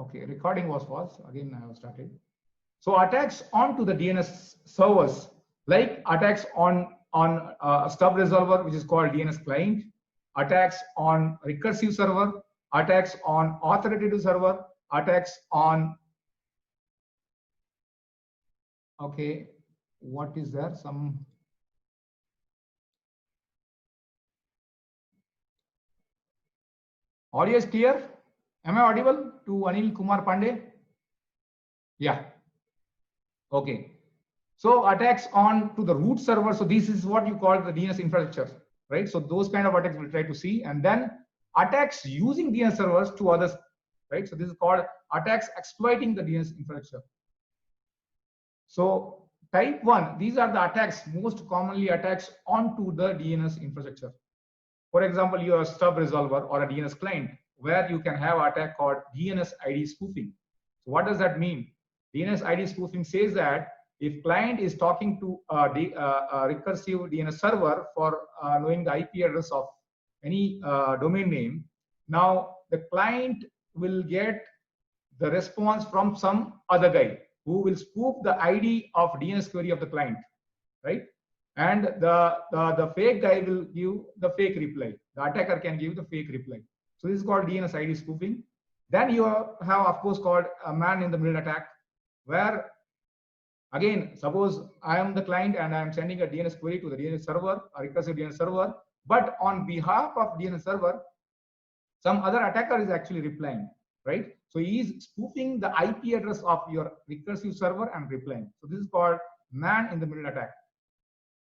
Okay, recording was false. Again, I have started. So attacks onto the DNS servers, like attacks on a stub resolver, which is called DNS client, attacks on recursive server, attacks on authoritative server, attacks on. Okay, what is there? Some. Audio is clear? Am I audible to Anil Kumar Pandey? Yeah. Okay. So attacks on to the root server. So this is what you call the DNS infrastructure, right? So those kind of attacks we'll try to see, and then attacks using DNS servers to others, right? So this is called attacks exploiting the DNS infrastructure. So type 1, these are the attacks, most commonly attacks onto the DNS infrastructure. For example, you have a stub resolver or a DNS client where you can have attack called DNS ID spoofing. So what does that mean? DNS ID spoofing says that if client is talking to a recursive DNS server for knowing the IP address of any domain name, now the client will get the response from some other guy who will spoof the ID of DNS query of the client, right? And the fake guy will give the fake reply. The attacker can give the fake reply. So this is called DNS ID spoofing. Then you have, of course, called a man-in-the-middle attack, where again, suppose I am the client and I am sending a DNS query to the DNS server, a recursive DNS server, but on behalf of DNS server, some other attacker is actually replying, right? So he is spoofing the IP address of your recursive server and replying. So this is called man-in-the-middle attack.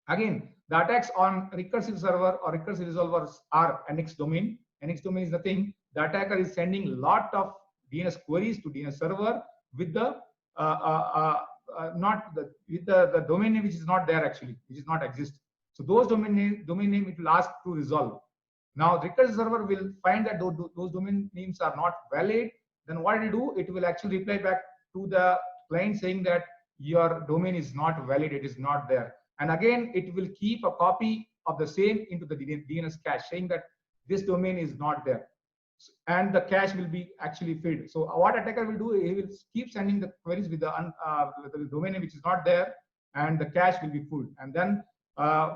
Again, the attacks on recursive server or recursive resolvers are NX domain. NX domain is the thing. The attacker is sending a lot of DNS queries to DNS server with the the domain name which is not there actually, which is not exist. So those domain name it will ask to resolve. Now the recursive server will find that those domain names are not valid. Then what it will do? It will actually reply back to the client saying that your domain is not valid. It is not there. And again, it will keep a copy of the same into the DNS cache, saying that this domain is not there. And the cache will be actually filled. So what attacker will do, he will keep sending the queries with the domain name which is not there, and the cache will be full. And then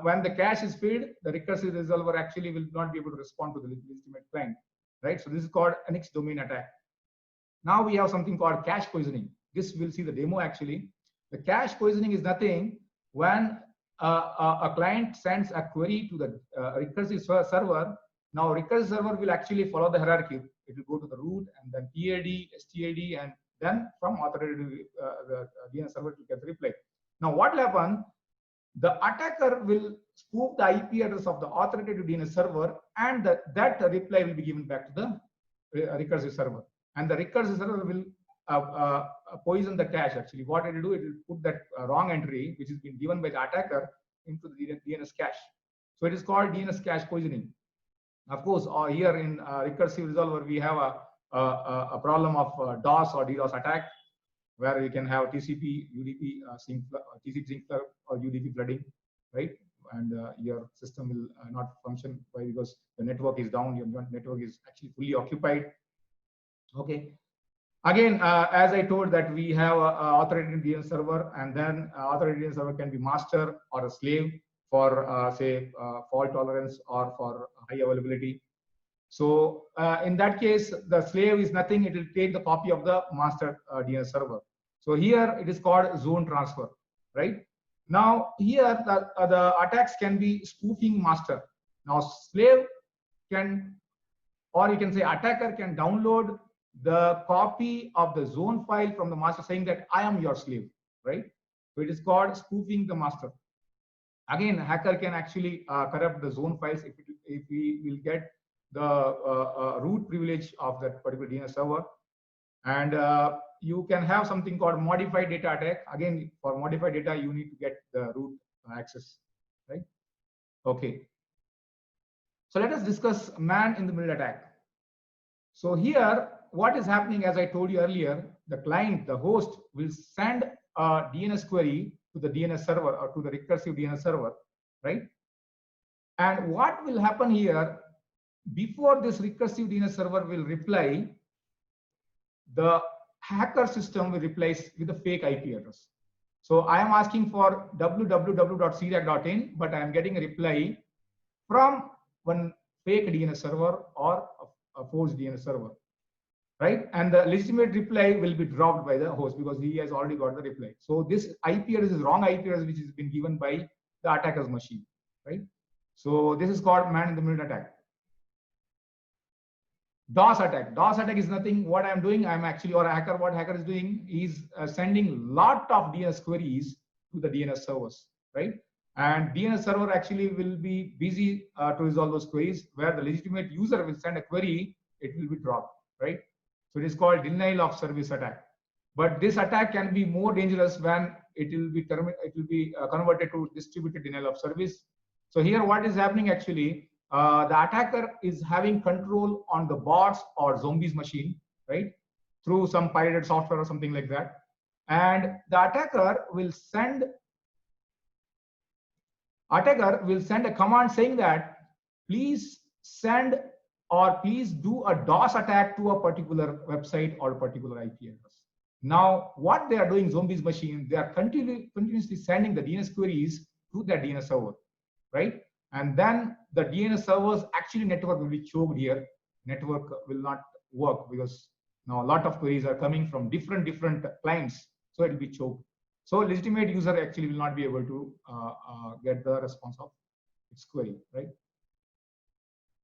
when the cache is filled, the recursive resolver actually will not be able to respond to the legitimate client, right? So this is called NX domain attack. Now we have something called cache poisoning. This we'll see the demo actually. The cache poisoning is nothing when a client sends a query to the recursive server. Now recursive server will actually follow the hierarchy. It will go to the root and then TAD, STAD, and then from authoritative the DNS server to get the reply. Now what will happen? The attacker will spoof the IP address of the authoritative DNS server, and that reply will be given back to the recursive server. And the recursive server will poison the cache. Actually, what it will do, it will put that wrong entry, which has been given by the attacker, into the DNS cache. So it is called DNS cache poisoning. Of course, here in recursive resolver, we have a problem of DOS or DDoS attack, where you can have TCP, UDP sync, TCP sync or UDP flooding, right? And your system will not function. Why? Because the network is down. Your network is actually fully occupied. Okay. Again, as I told that we have a authoritative DNS server, and then authoritative DNS server can be master or a slave for say fault tolerance or for high availability. So in that case, the slave is nothing. It will take the copy of the master DNS server. So here it is called zone transfer, right? Now here the attacks can be spoofing master. Now slave can, or you can say attacker can download the copy of the zone file from the master saying that I am your slave, right? So it is called spoofing the master. Again, hacker can actually corrupt the zone files if we will get the root privilege of that particular DNS server. And you can have something called modified data attack. Again, for modified data, you need to get the root access, right? Okay. So let us discuss man-in-the-middle attack. So here, what is happening, as I told you earlier, the client, the host, will send a DNS query to the DNS server or to the recursive DNS server, right? And what will happen here, before this recursive DNS server will reply, the hacker system will replace with a fake IP address. So I am asking for www.crack.in, but I am getting a reply from one fake DNS server or a forged DNS server, right? And the legitimate reply will be dropped by the host because he has already got the reply. So this IP address is wrong IP address, which has been given by the attacker's machine, right? So this is called man-in-the-middle attack. DOS attack. DOS attack is nothing. What I'm doing, I'm actually, or a hacker, what hacker is doing is sending lot of DNS queries to the DNS servers, right? And DNS server actually will be busy to resolve those queries, where the legitimate user will send a query, it will be dropped, right? So it is called denial of service attack. But this attack can be more dangerous when it will be converted to distributed denial of service. So here, what is happening actually? The attacker is having control on the bots or zombies machine, right? Through some pirated software or something like that. And the attacker will send a command saying that please send or please do a DOS attack to a particular website or a particular IP address. Now, what they are doing, zombies machine, they are continuously sending the DNS queries to their DNS server, right? And then the DNS servers actually network will be choked here. Network will not work because now a lot of queries are coming from different clients, so it will be choked. So legitimate user actually will not be able to get the response of its query, right?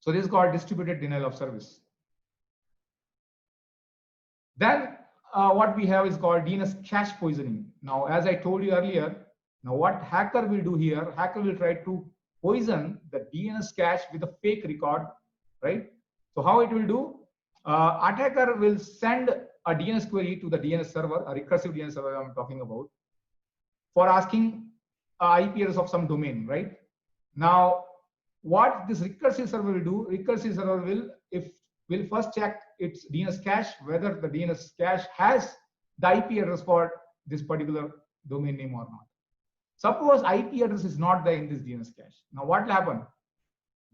So this is called distributed denial of service. Then what we have is called DNS cache poisoning. Now, as I told you earlier, now what hacker will do here, hacker will try to poison the DNS cache with a fake record, right? So how it will do? Attacker will send a DNS query to the DNS server, a recursive DNS server I'm talking about, for asking IP address of some domain, right? Now, what this recursive server will do? Recursive server will first check its DNS cache, whether the DNS cache has the IP address for this particular domain name or not. Suppose IP address is not there in this DNS cache. Now what will happen?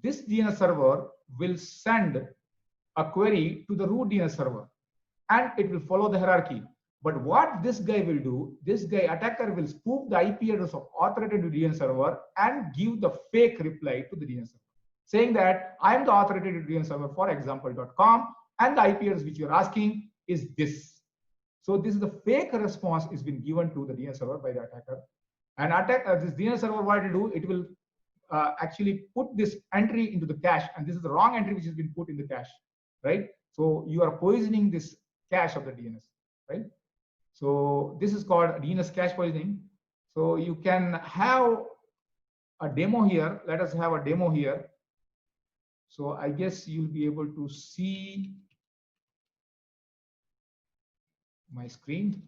This DNS server will send a query to the root DNS server and it will follow the hierarchy. But what this guy will do, this guy attacker will spoof the IP address of authoritative DNS server and give the fake reply to the DNS server, saying that I am the authoritative DNS server for example.com and the IP address which you are asking is this. So this is the fake response is been given to the DNS server by the attacker. And this DNS server, what it will do, it will actually put this entry into the cache, and this is the wrong entry which has been put in the cache, right? So you are poisoning this cache of the DNS, right? So this is called DNS cache poisoning. So you can have a demo here. Let us have a demo here. So I guess you'll be able to see my screen.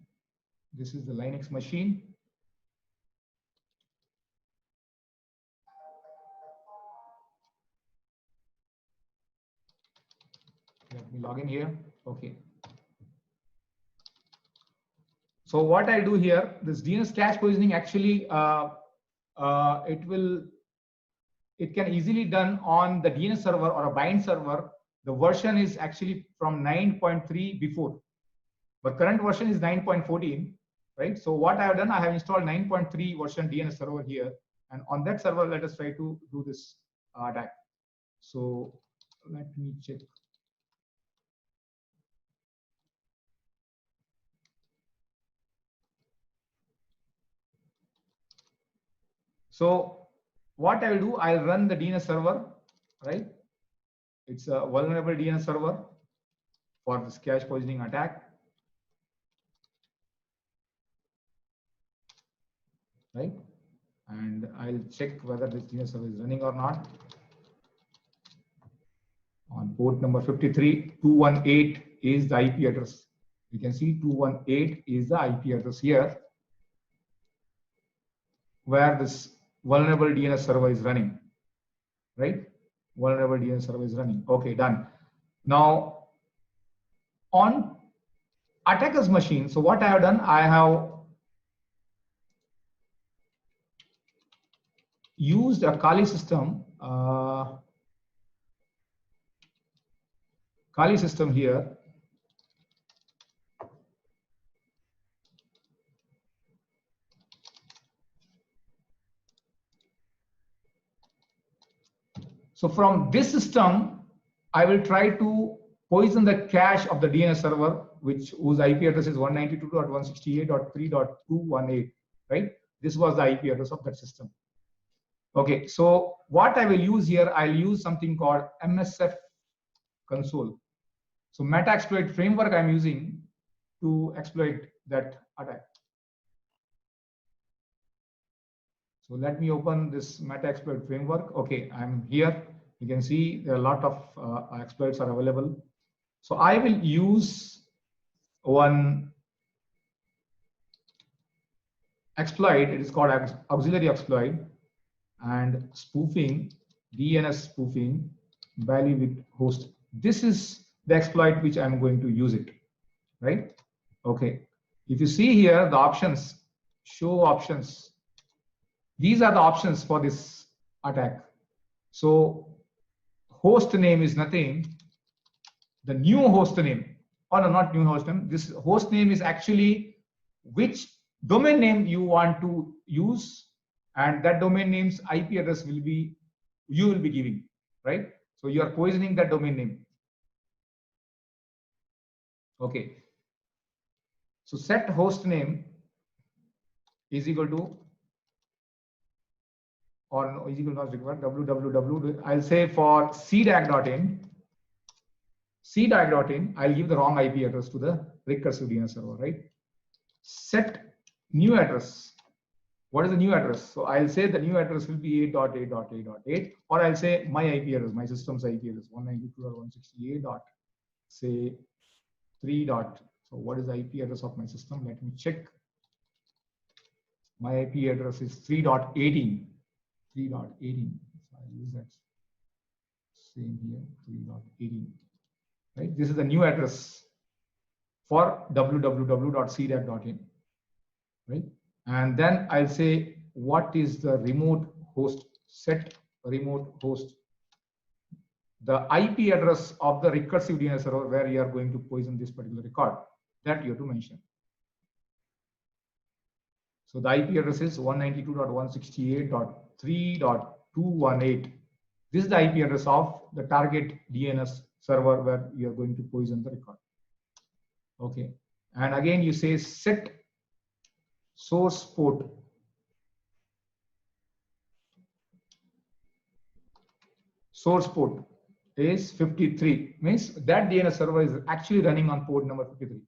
This is the Linux machine. Let me log in here. Okay. So what I do here, this DNS cache poisoning actually, it can easily done on the DNS server or a bind server. The version is actually from 9.3 before, but current version is 9.14, right? So what I have done, I have installed 9.3 version DNS server here, and on that server, let us try to do this attack. So let me check. So what I will do, I'll run the DNS server, right? It's a vulnerable DNS server for this cache poisoning attack, right? And I'll check whether this DNS server is running or not. On port number 53, 218 is the IP address. You can see 218 is the IP address here, where this vulnerable DNS server is running, right? Vulnerable DNS server is running. Okay, done. Now, on attacker's machine, so what I have done, I have used a Kali system. Kali system here. So from this system, I will try to poison the cache of the DNS server, whose IP address is 192.168.3.218, right? This was the IP address of that system. Okay, so what I will use here, I'll use something called MSF console. So Metaxploit framework I'm using to exploit that attack. So let me open this Metaxploit framework. Okay, I'm here. You can see there are a lot of exploits are available. So I will use one exploit. It is called auxiliary exploit and spoofing, DNS spoofing, value with host. This is the exploit which I'm going to use it, right? Okay. If you see here the options, show options. These are the options for this attack. So host name is nothing. The new host name, or no, not new host name. This host name is actually which domain name you want to use, and that domain name's IP address will be, you will be giving, right? So you are poisoning that domain name. Okay. So set host name is equal to, or no, is equal to not required, www. I'll say for cdag.in, I'll give the wrong IP address to the recursive DNS server, right? Set new address. What is the new address? So I'll say the new address will be 8.8.8.8, or I'll say my IP address, my system's IP address, 192.168. Say 3. So what is the IP address of my system? Let me check. My IP address is 3.18. 3.18. So I'll use that same here, 3.18. Right? This is the new address for www.cdag.in. Right? And then I'll say what is the remote host, set remote host, the IP address of the recursive DNS server where you are going to poison this particular record, that you have to mention. So the IP address is 192.168.3.218. This is the IP address of the target DNS server where you are going to poison the record. Okay. And again, you say set source port. Source port is 53, means that DNS server is actually running on port number 53.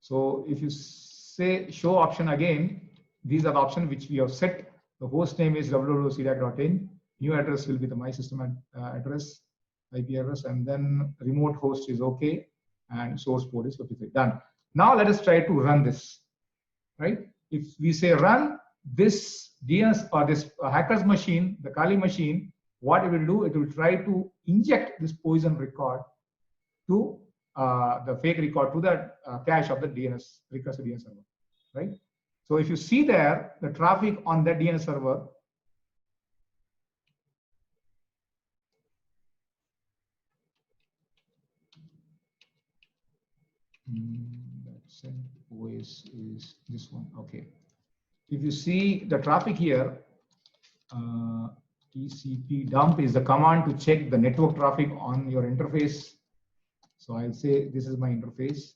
So if you say show option again, these are the options which we have set. The host name is www.cdag.in. New address will be the my system address, IP address, and then remote host is okay, and source port is 53. Done. Now let us try to run this. Right? If we say run this DNS or this hacker's machine, the Kali machine, what it will do? It will try to inject this poison record to the fake record to the cache of the DNS recursive DNS server. Right? So if you see there, the traffic on that DNS server, that's an OS is this one. Okay. If you see the traffic here, TCP dump is the command to check the network traffic on your interface. So I'll say this is my interface.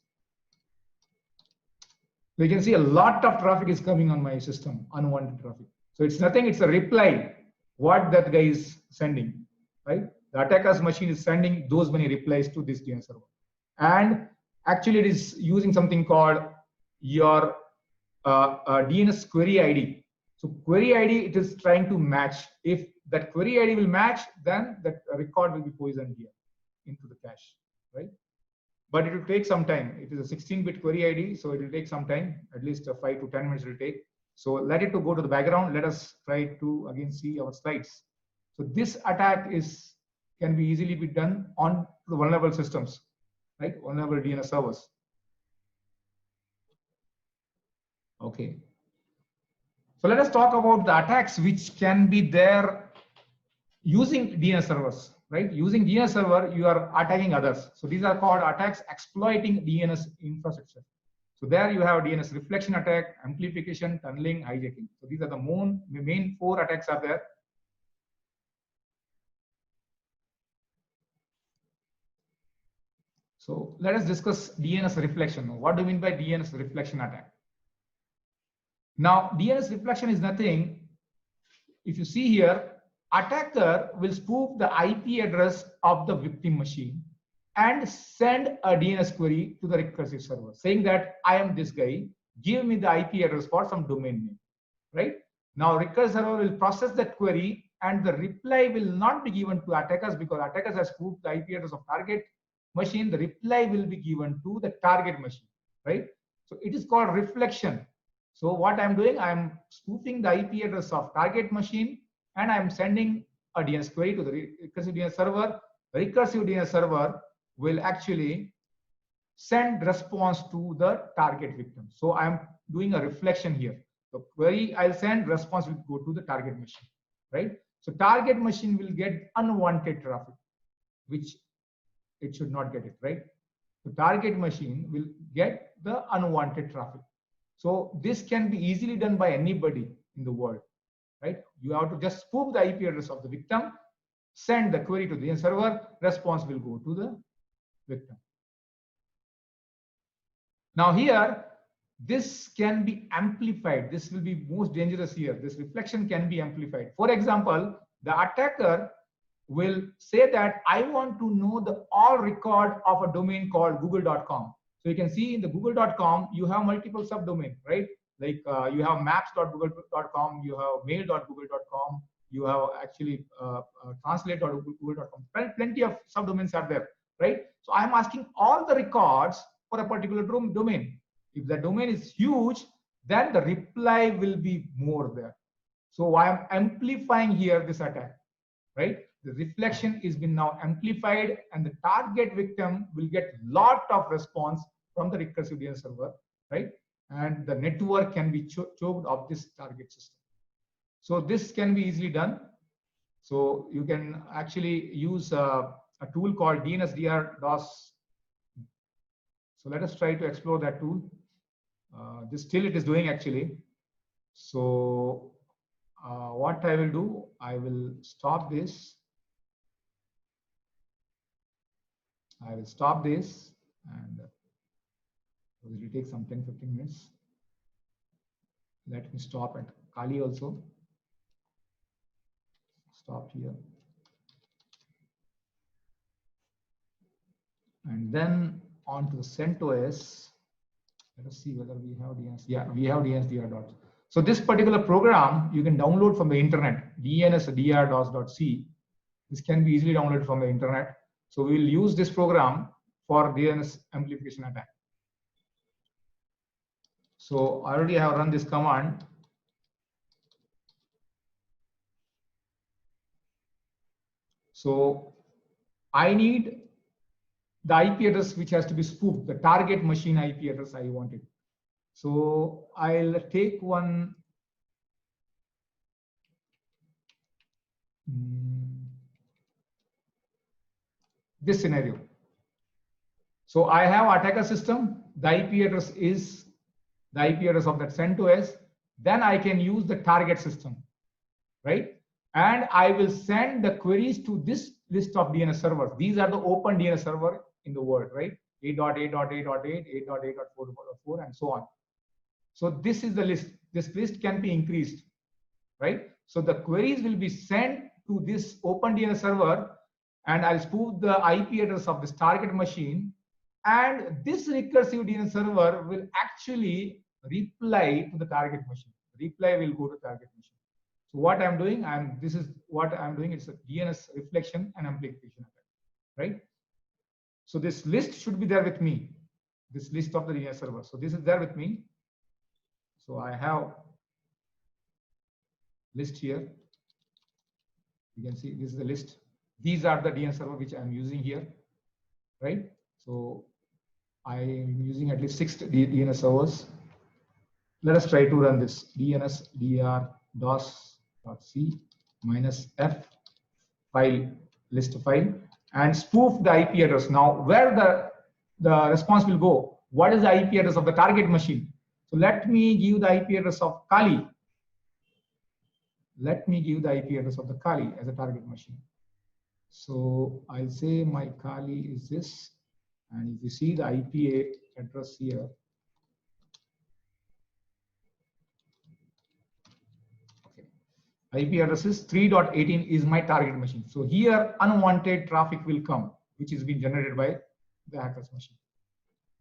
So you can see a lot of traffic is coming on my system, unwanted traffic. So it's nothing, it's a reply, what that guy is sending, right? The attacker's machine is sending those many replies to this DNS server. And actually it is using something called your DNS query ID. So query ID, it is trying to match. If that query ID will match, then that record will be poisoned here into the cache, right? But it will take some time. It is a 16-bit query ID, so it will take some time, at least 5 to 10 minutes it will take. So let it to go to the background. Let us try to again see our slides. So this attack can be easily be done on the vulnerable systems, right? Vulnerable DNS servers. Okay. So let us talk about the attacks which can be there using DNS servers, right? Using DNS server, you are attacking others. So these are called attacks exploiting DNS infrastructure. So there you have DNS reflection attack, amplification, tunneling, hijacking. So these are the main 4 attacks are there. So let us discuss DNS reflection. What do you mean by DNS reflection attack? Now, DNS reflection is nothing. If you see here, attacker will spoof the IP address of the victim machine and send a DNS query to the recursive server saying that I am this guy, give me the IP address for some domain name, right? Now recursive server will process that query and the reply will not be given to attackers because attackers have spoofed the IP address of target machine. The reply will be given to the target machine, right? So it is called reflection. So what I'm doing, I'm spoofing the IP address of target machine and I'm sending a DNS query to the recursive DNS server. The recursive DNS server will actually send response to the target victim. So I'm doing a reflection here. The query I'll send, response will go to the target machine, right? So target machine will get unwanted traffic, which it should not get it, right? The target machine will get the unwanted traffic. So this can be easily done by anybody in the world, right? You have to just spoof the IP address of the victim, send the query to the server, response will go to the victim. Now here, this can be amplified. This will be most dangerous here. This reflection can be amplified. For example, the attacker will say that I want to know the all record of a domain called google.com. So you can see in the google.com, you have multiple subdomain, right? Like you have maps.google.com, you have mail.google.com, you have actually translate.google.com. Plenty of subdomains are there, right? So I'm asking all the records for a particular domain. If the domain is huge, then the reply will be more there. So I am amplifying here this attack, right? The reflection is been now amplified and the target victim will get lot of response from the recursive DNS server, right? And the network can be choked off this target system. So this can be easily done. So you can actually use a tool called DNSDR DOS. So let us try to explore that tool. This still it is doing actually. So what I will do, I will stop this. I will stop this and it will take some 10-15 minutes. Let me stop at Kali also. Stop here. And then on to the CentOS. Let us see whether we have DNS. Yeah, we have DNSDR dot. So this particular program you can download from the internet, DNSDR.c. This can be easily downloaded from the internet. So we will use this program for DNS amplification attack. So I already have run this command. So I need the IP address which has to be spoofed, the target machine IP address I wanted. So I'll take one. This scenario. So I have attacker system. The IP address is the IP address of that CentOS. Then I can use the target system, right? And I will send the queries to this list of DNS servers. These are the open DNS server in the world, right? 8.8.8.8, 8.8.4.4, and so on. So this is the list. This list can be increased, right? So the queries will be sent to this open DNS server, and I'll spoof the IP address of this target machine. And this recursive DNS server will actually reply to the target machine. Reply will go to target machine. So what I'm doing, this is what I'm doing. It's a DNS reflection and amplification attack, right? So this list should be there with me. This list of the DNS server. So this is there with me. So I have list here. You can see this is the list. These are the DNS server which I'm using here, right? So I'm using at least 6 DNS servers. Let us try to run this DNSDR DOS.c -f file list file and spoof the IP address. Now where the response will go, what is the IP address of the target machine? So let me give the IP address of Kali. Let me give the IP address of the Kali as a target machine. So I'll say my Kali is this, And if you see the IP address here, okay, IP address is 3.18 is my target machine. So here unwanted traffic will come, which is being generated by the hacker's machine,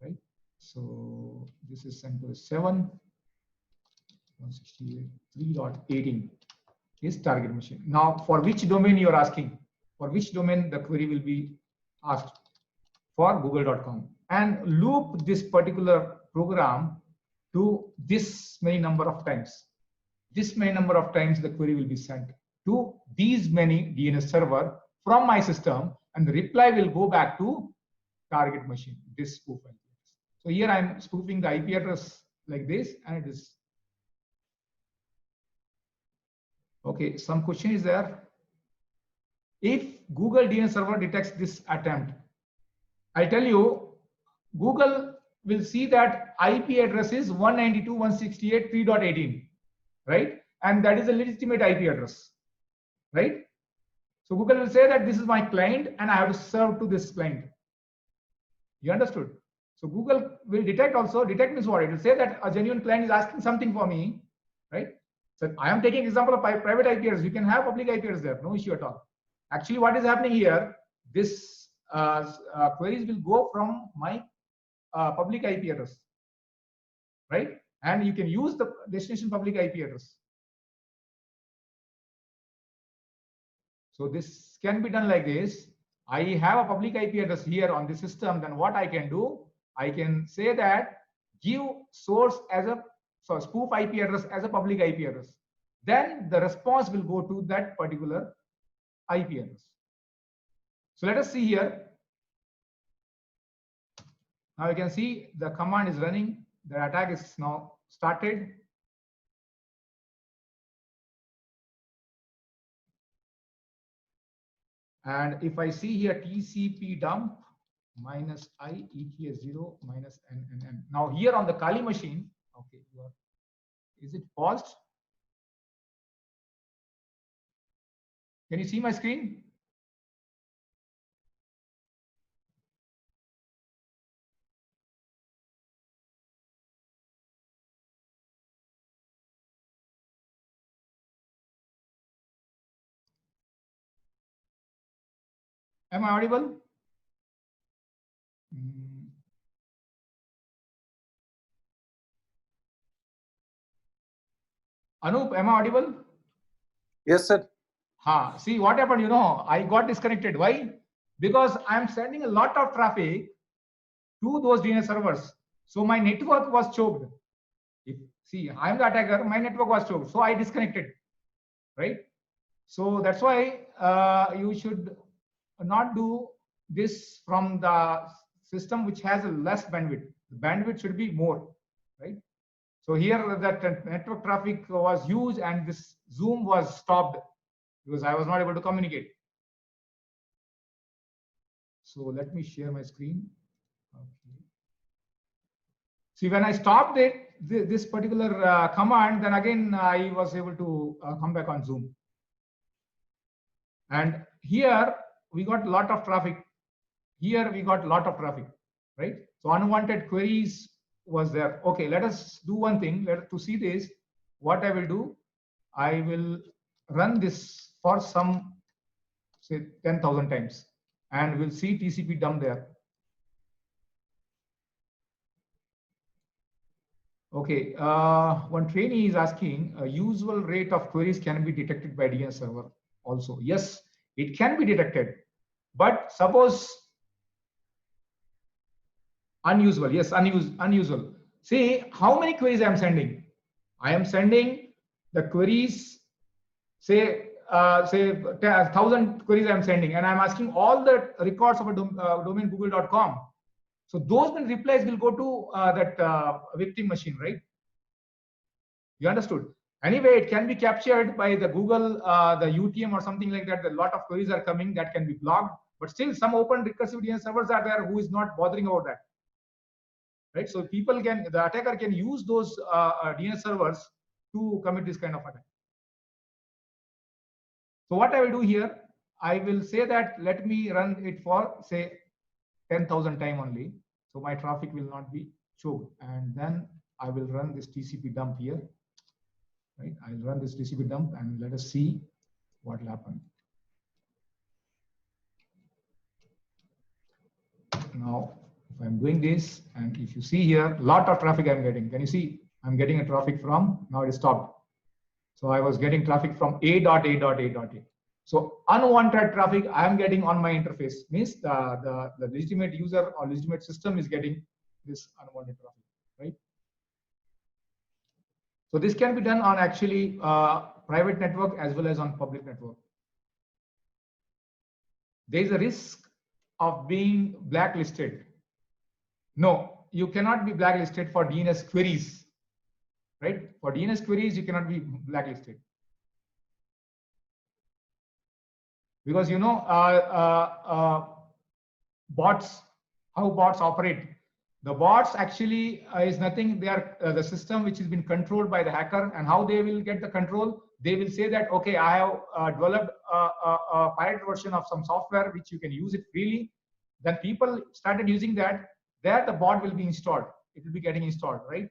right? So this is sent to 7.168.3.18 is target machine. Now, for which domain you are asking? For which domain the query will be asked? For google.com, and loop this particular program to this many number of times. This many number of times the query will be sent to these many DNS server from my system, and the reply will go back to target machine, this spoof IP address. So here I'm spoofing the IP address like this, and it is okay. Some question is there. If Google DNS server detects this attempt, I tell you, Google will see that IP address is 192.168.3.18, right? And that is a legitimate IP address, right? So Google will say that this is my client and I have to serve to this client. You understood? So Google will detect also. Detect means what? It will say that a genuine client is asking something for me, right? So I am taking example of private IP address. You can have public IP address there, no issue at all. Actually, what is happening here? This queries will go from my public IP address, right? And you can use the destination public IP address. So this can be done like this. I have a public IP address here on the system. Then what I can do? I can say that give source as a spoof IP address as a public IP address. Then the response will go to that particular IP address. So let us see here. Now you can see the command is running. The attack is now started. And if I see here TCP dump minus I ETS0 minus NNN. Now here on the Kali machine, okay, is it paused? Can you see my screen? Am I audible? Anup, am I audible? Yes, sir. See what happened, you know, I got disconnected. Why? Because I'm sending a lot of traffic to those DNS servers. So my network was choked. See, I'm the attacker, my network was choked. So I disconnected, right? So that's why you should not do this from the system which has a less bandwidth. The bandwidth should be more, right? So here that network traffic was huge and this Zoom was stopped because I was not able to communicate. So let me share my screen. Okay. See, when I stopped this particular command, then again I was able to come back on Zoom. And here we got a lot of traffic. Here we got a lot of traffic, right? So unwanted queries was there. Okay, let us do one thing. To see this, what I will do, I will run this for some, say, 10,000 times, and we'll see TCP dump there. Okay, one trainee is asking, a usual rate of queries can be detected by DNS server also. Yes, it can be detected, but suppose unusual. Yes, unusual. See how many queries I am sending. I am sending the queries, say 1,000 queries I am sending, and I am asking all the records of a domain google.com. So those replies will go to that victim machine, right? You understood? Anyway, it can be captured by the Google, the UTM or something like that. A lot of queries are coming that can be blocked, but still some open recursive DNS servers are there who is not bothering about that, right? So people can, the attacker can use those DNS servers to commit this kind of attack. So what I will do here, I will say that let me run it for say 10,000 time only. So my traffic will not be choked. And then I will run this TCP dump here, right? I'll run this TCP dump and let us see what will happen. Now, if I'm doing this, and if you see here, lot of traffic I'm getting. Can you see? I'm getting a traffic from, now it is stopped. So I was getting traffic from A.A.A.A. So unwanted traffic I am getting on my interface, means the legitimate user or legitimate system is getting this unwanted traffic, right? So this can be done on actually private network as well as on public network. There is a risk of being blacklisted. No, you cannot be blacklisted for DNS queries, right? For DNS queries, you cannot be blacklisted. Because you know bots, how bots operate. The bots actually is nothing. They are the system which has been controlled by the hacker, and how they will get the control. They will say that, okay, I have developed a pirate version of some software which you can use it freely. Then people started using that. There the bot will be installed. It will be getting installed, right?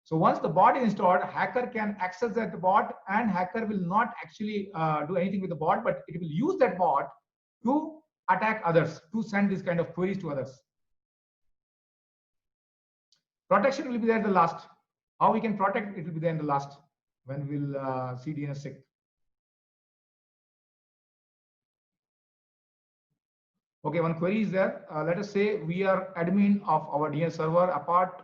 So once the bot is installed, hacker can access that bot, and hacker will not actually do anything with the bot, but it will use that bot to attack others, to send this kind of queries to others. Protection will be there at the last. How we can protect it will be there in the last when we'll see DNSSEC. Okay, one query is there. Let us say we are admin of our DNS server. Apart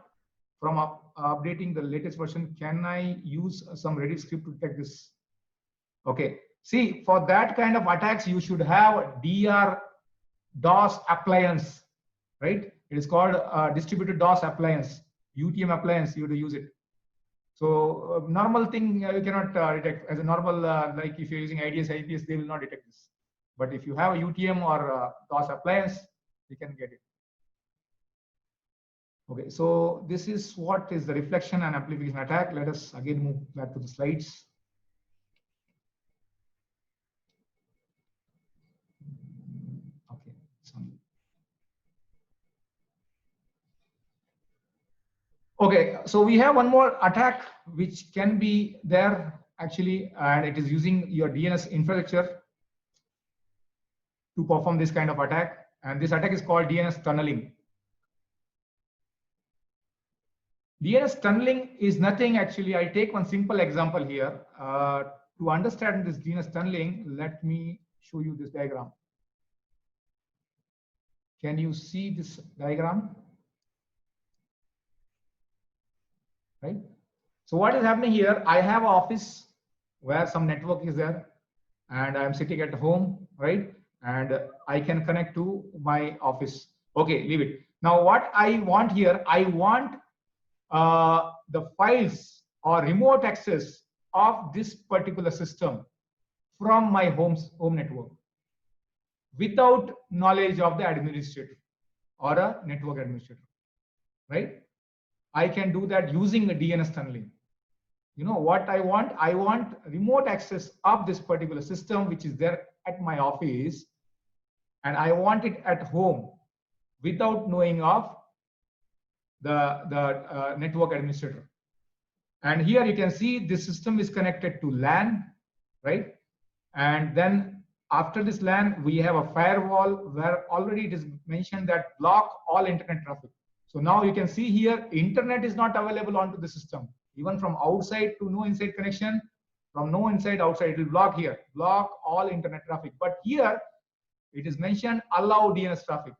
from updating the latest version, can I use some Redis script to detect this? Okay, see, for that kind of attacks, you should have DR DOS appliance, right? It is called distributed DOS appliance, UTM appliance. You have to use it. So normal thing you cannot detect as a normal, like if you're using IDS, IPS, they will not detect this. But if you have a UTM or DOS appliance, you can get it. Okay, so this is what is the reflection and amplification attack. Let us again move back to the slides. Okay, okay, so we have one more attack which can be there actually, and it is using your DNS infrastructure to perform this kind of attack. And this attack is called DNS tunneling. DNS tunneling is nothing actually. I'll take one simple example here. To understand this DNS tunneling, let me show you this diagram. Can you see this diagram? Right? So what is happening here? I have an office where some network is there, and I'm sitting at home, right? And I can connect to my office. Okay, leave it. Now what I want here, I want the files or remote access of this particular system from my home network without knowledge of the administrator or a network administrator, right? I can do that using the DNS tunneling. You know what I want? I want remote access of this particular system which is there at my office, and I want it at home without knowing of the network administrator. And here you can see this system is connected to LAN, right? And then after this LAN, we have a firewall where already it is mentioned that block all internet traffic. So now you can see here, internet is not available onto the system. Even from outside to no inside connection, from no inside outside, it will block here, block all internet traffic. But here it is mentioned allow DNS traffic.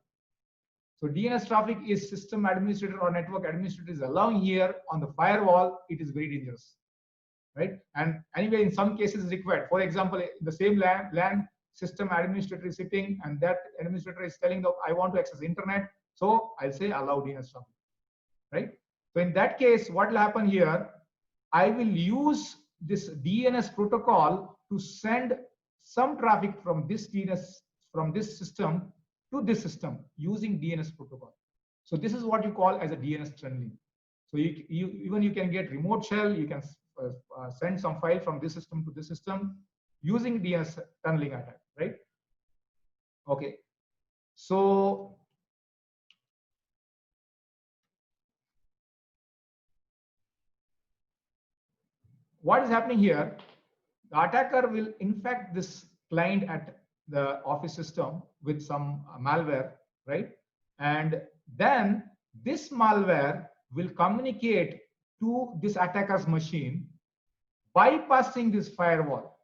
So DNS traffic is system administrator or network administrator is allowing here on the firewall. It is very dangerous, right? And anyway, in some cases required. For example, the same LAN system administrator is sitting, and that administrator is telling, I want to access internet. So I'll say allow DNS traffic, right? So in that case, what will happen here? I will use this DNS protocol to send some traffic from this DNS, from this system to this system using DNS protocol. So this is what you call as a DNS tunneling. So you can get remote shell, you can send some file from this system to this system using DNS tunneling attack, right? Okay. So what is happening here? The attacker will infect this client at the office system with some malware, right? And then this malware will communicate to this attacker's machine, bypassing this firewall.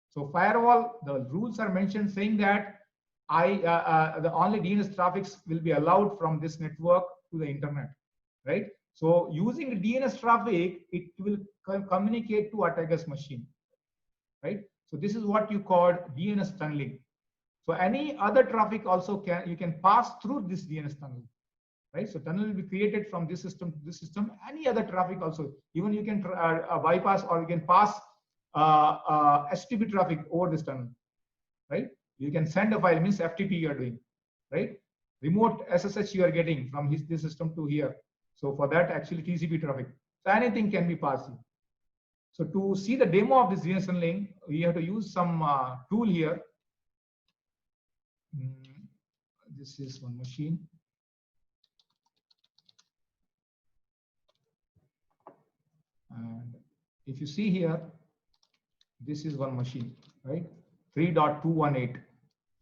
So firewall, the rules are mentioned saying that the only DNS traffic will be allowed from this network to the internet, right? So using DNS traffic, it will communicate to attacker's machine, right? So this is what you call DNS tunneling. So any other traffic also you can pass through this DNS tunnel, right? So tunnel will be created from this system to this system. Any other traffic also, even you can bypass or you can pass HTTP traffic over this tunnel, right? You can send a file, means FTP you are doing, right? Remote SSH you are getting from this system to here. So for that, actually TCP traffic. So anything can be passed. So to see the demo of this DNS tunneling, we have to use some tool here. This is one machine. And if you see here, this is one machine, right? 3.218,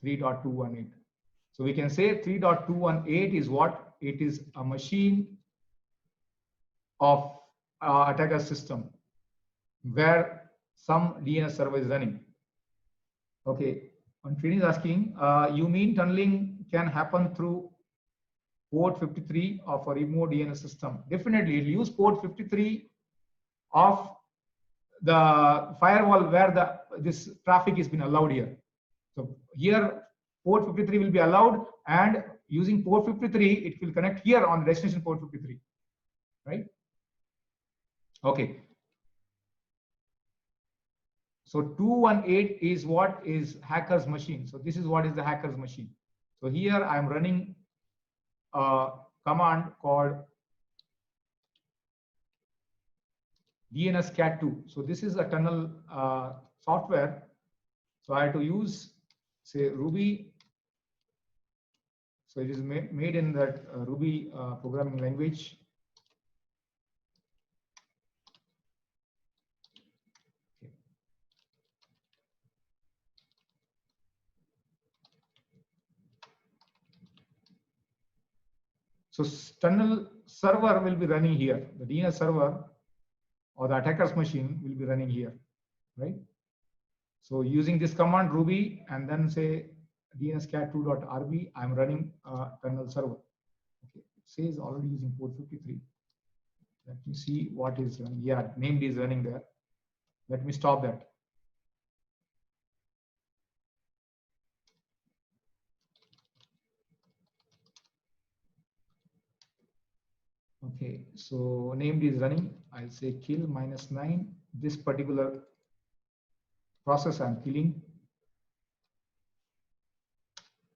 3.218. So we can say 3.218 is what? It is a machine of attacker system where some DNS server is running. Okay, and Trini is asking, you mean tunneling can happen through port 53 of a remote DNS system? Definitely, it'll use port 53 of the firewall where this traffic has been allowed here. So here port 53 will be allowed, and using port 53, it will connect here on the destination port 53, right? Okay. So 218 is what is hacker's machine. So this is what is the hacker's machine. So here I'm running a command called DNSCAT2. So this is a tunnel software. So I have to use, say, Ruby. So it is made in that Ruby programming language. Okay. So tunnel server will be running here. The DNS server or the attacker's machine will be running here, right? So using this command Ruby and then say DNSCAT2.rb, I'm running a tunnel server. Okay, it says already using port 53. Let me see what is running. Yeah, named is running there. Let me stop that. Okay, so named is running. I'll say kill -9. This particular process I'm killing.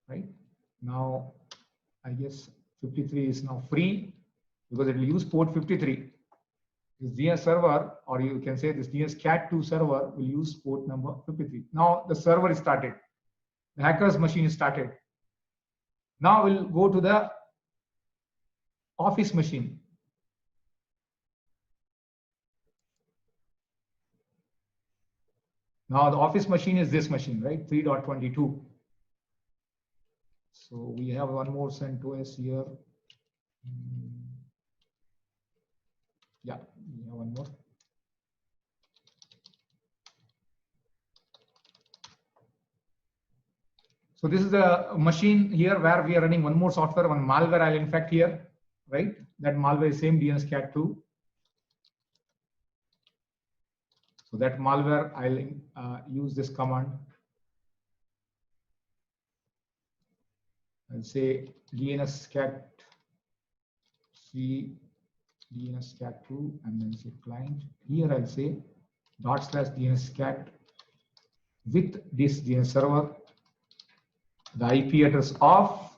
Right now, I guess 53 is now free because it will use port 53. This DNS server, or you can say this DNSCAT2 server, will use port number 53. Now the server is started. The hacker's machine is started. Now we'll go to the office machine. Now the office machine is this machine, right? 3.22. So we have one more CentOS here. Yeah, we have one more. So this is the machine here where we are running one more software, one malware I'll infect here, right? That malware is same DNSCAT2. So that malware, I'll use this command. I'll say DNSCAT C DNSCAT2 and then say client. Here I'll say /DNSCAT with this DNS server, the IP address of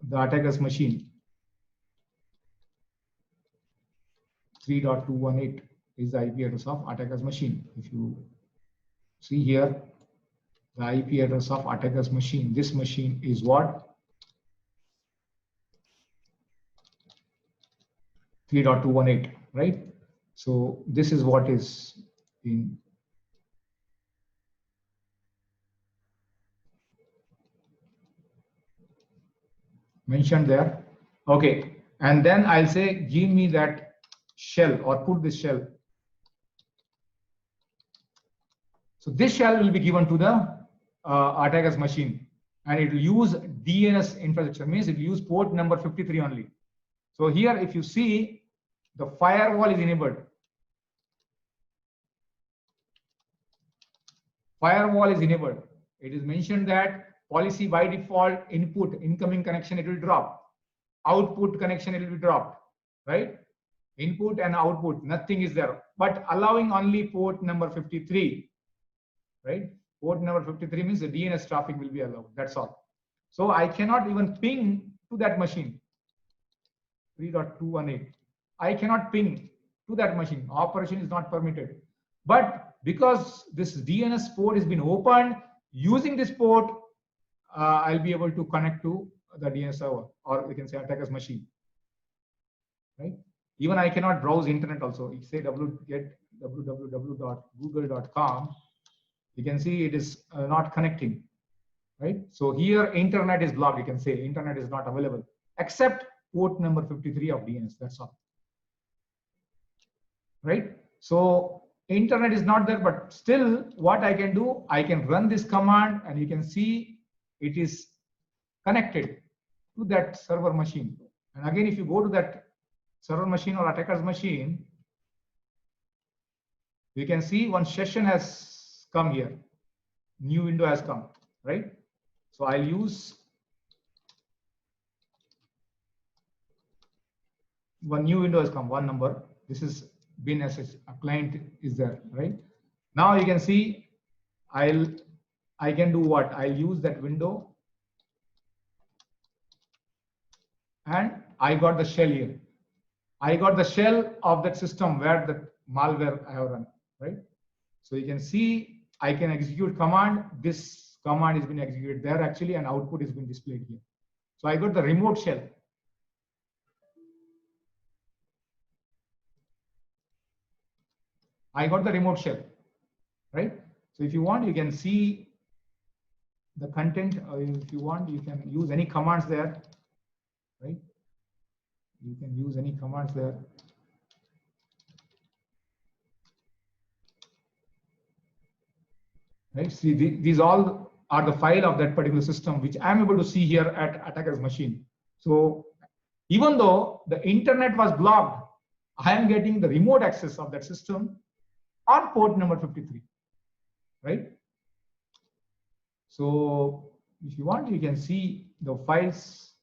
the attacker's machine. 3.218 is the IP address of attacker's machine. If you see here, the IP address of attacker's machine, this machine is what? 3.218, right? So this is what is in mentioned there. Okay, and then I'll say give me that shell or put this shell. So this shell will be given to the attacker's machine, and it will use DNS infrastructure, means it will use port number 53 only. So here, if you see, the firewall is enabled. Firewall is enabled. It is mentioned that policy by default input incoming connection, it will drop. Output connection, it will be dropped, right? Input and output, nothing is there, but allowing only port number 53, right? Port number 53 means the DNS traffic will be allowed. That's all. So I cannot even ping to that machine. 3.218. I cannot ping to that machine. Operation is not permitted. But because this DNS port has been opened, using this port, I'll be able to connect to the DNS server, or we can say attacker's machine, right? Even I cannot browse internet also. If say get www.google.com, you can see it is not connecting, right? So here internet is blocked. You can say internet is not available except port number 53 of DNS. That's all, right? So internet is not there, but still what I can do, I can run this command and you can see it is connected to that server machine. And again, if you go to that server machine or attacker's machine, you can see one session has come here. New window has come, right? So I'll use one new window has come, one number. This is bin SS, a client is there, right? Now you can see I can do what? I'll use that window and I got the shell here. I got the shell of that system where the malware I have run, right? So you can see I can execute command. This command has been executed there actually, and output has been displayed here. So I got the remote shell. I got the remote shell, right? So if you want, you can see the content, or if you want, you can use any commands there, right? You can use any commands there. Right? See, these all are the file of that particular system, which I'm able to see here at attacker's machine. So even though the internet was blocked, I am getting the remote access of that system on port number 53, right? So if you want, you can see the files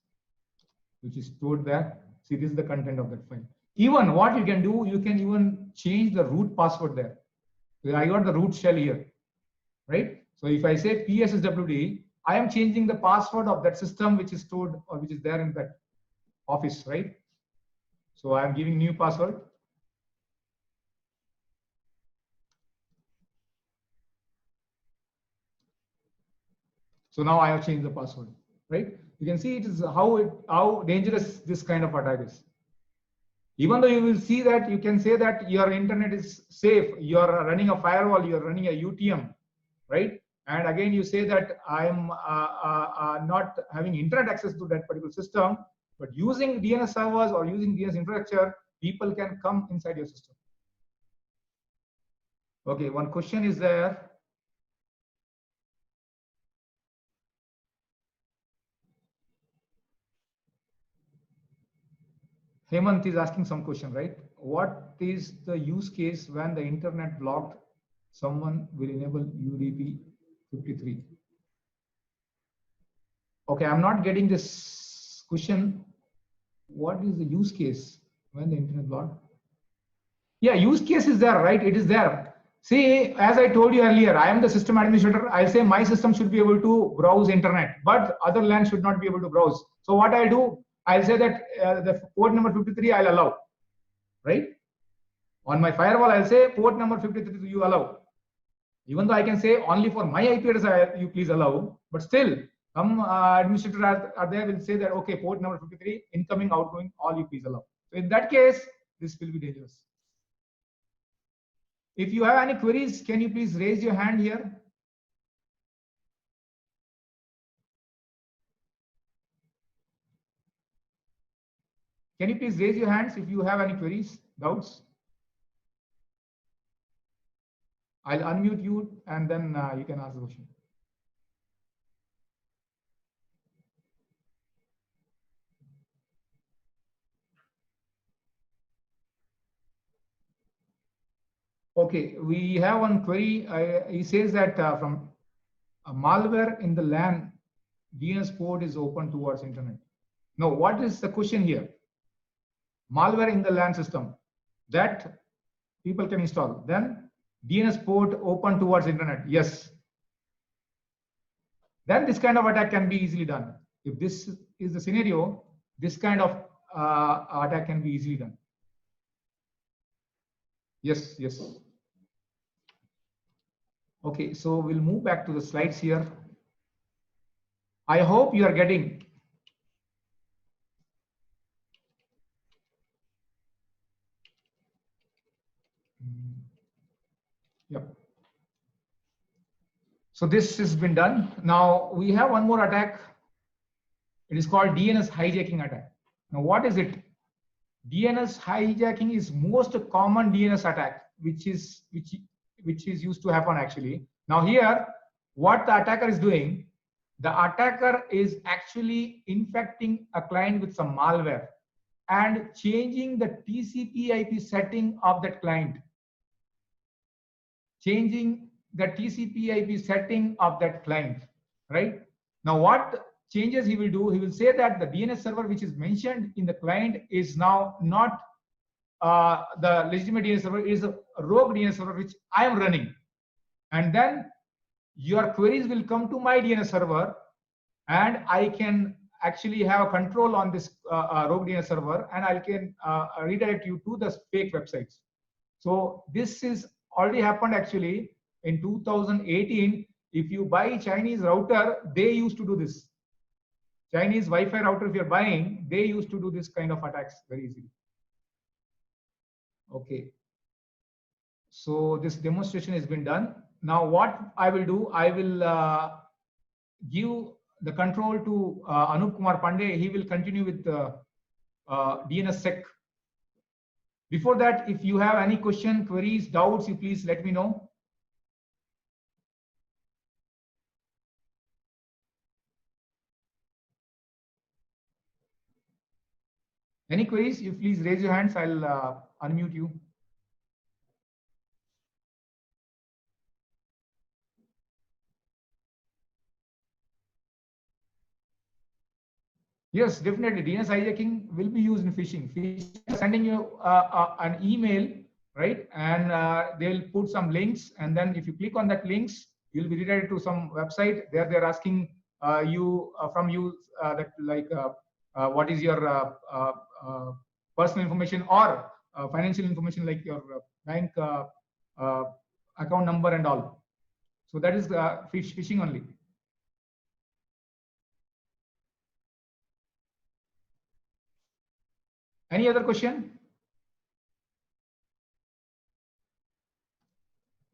which is stored there. See, this is the content of that file. Even what you can do, you can even change the root password there. So I got the root shell here, right? So if I say PSSWD, I am changing the password of that system which is stored or which is there in that office, right? So I am giving new password. So now I have changed the password, right? You can see it is how dangerous this kind of attack is. Even though you will see that you can say that your internet is safe, you are running a firewall, you are running a UTM, right? And again, you say that I am not having internet access to that particular system, but using DNS servers or using DNS infrastructure, people can come inside your system. Okay, one question is there. Hemant is asking some question, right? What is the use case when the internet blocked? Someone will enable UDP 53. Okay, I'm not getting this question. What is the use case when the internet blocked? Yeah, use case is there, right? It is there. See, as I told you earlier, I am the system administrator. I'll say my system should be able to browse internet, but other LAN should not be able to browse. So what I'll do, I'll say that the port number 53 I'll allow, right? On my firewall, I'll say port number 53 you allow. Even though I can say only for my IP address you please allow, but still some administrators are there will say that okay, port number 53 incoming, outgoing, all you please allow. So in that case, this will be dangerous. If you have any queries, can you please raise your hand here? Can you please raise your hands if you have any queries, doubts? I'll unmute you and then you can ask the question. Okay, we have one query. He says that from a malware in the LAN, DNS port is open towards internet. Now, what is the question here? Malware in the LAN system that people can install. Then DNS port open towards internet. Yes. Then this kind of attack can be easily done. If this is the scenario, this kind of attack can be easily done. Yes, yes. Okay, so we'll move back to the slides here. I hope you are getting. Yep. So this has been done. Now we have one more attack. It is called DNS hijacking attack. Now what is it? DNS hijacking is most common DNS attack, which is used to happen actually. Now here, what the attacker is doing, the attacker is actually infecting a client with some malware and changing the TCP/IP setting of that client. Changing the TCP/IP setting of that client, right? Now what changes he will do, he will say that the DNS server which is mentioned in the client is now not the legitimate DNS server, is a rogue DNS server which I am running. And then your queries will come to my DNS server and I can actually have a control on this rogue DNS server, and I can redirect you to the fake websites. So this is already happened actually in 2018. If you buy Chinese router, they used to do this. Chinese Wi-Fi router, if you're buying, they used to do this kind of attacks very easily. Okay. So this demonstration has been done. Now what I will do, I will give the control to Anup Kumar Pandey. He will continue with DNSSEC. Before that, if you have any question, queries, doubts, you please let me know. Any queries, you please raise your hands. I'll unmute you. Yes, definitely. DNS hijacking will be used in phishing. Phishing is sending you an email, right? And they'll put some links, and then if you click on that links, you'll be redirected to some website. There they're asking you from you that like what is your personal information or financial information like your bank account number and all. So that is phishing only. Any other question?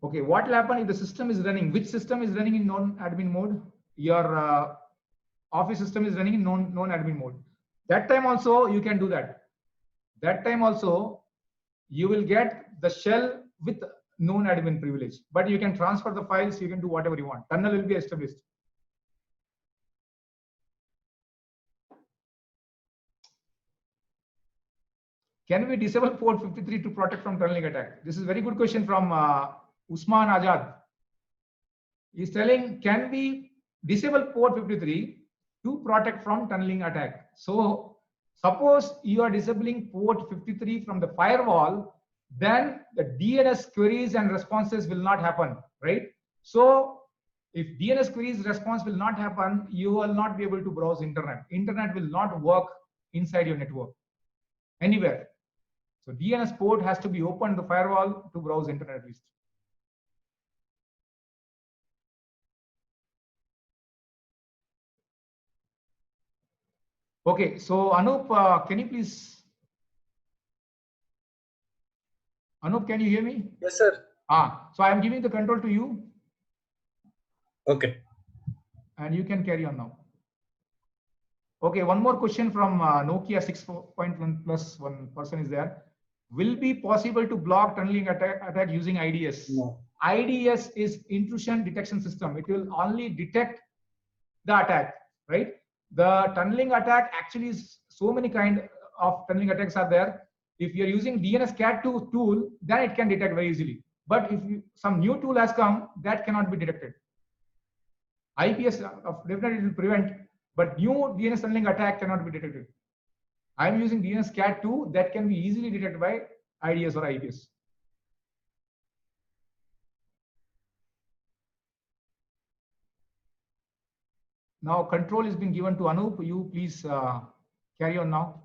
Okay, what will happen if the system is running? Which system is running in non-admin mode? Your office system is running in non-admin mode. That time also you can do that. That time also you will get the shell with non-admin privilege, but you can transfer the files, you can do whatever you want. Tunnel will be established. Can we disable port 53 to protect from tunneling attack? This is a very good question from Usman Azad. He's telling, can we disable port 53 to protect from tunneling attack? So suppose you are disabling port 53 from the firewall, then the DNS queries and responses will not happen, right? So if DNS queries response will not happen, you will not be able to browse internet. Internet will not work inside your network anywhere. So DNS port has to be open the firewall to browse internet at least. Okay, so Anup, can you please? Anup, can you hear me? Yes, sir. So I am giving the control to you, Okay. and you can carry on now. Okay, one more question from Nokia 6.1 plus. One person is there. Will be possible to block tunneling attack using IDS? No. IDS is intrusion detection system. It will only detect the attack, right? The tunneling attack actually is so many kind of tunneling attacks are there. If you're using DNSCAT2 tool, then it can detect very easily. But if some new tool has come, that cannot be detected. IPS definitely will prevent, but new DNS tunneling attack cannot be detected. I'm using DNSCAT2 that can be easily detected by IDS or IPS. Now control is being given to Anup. You please carry on now.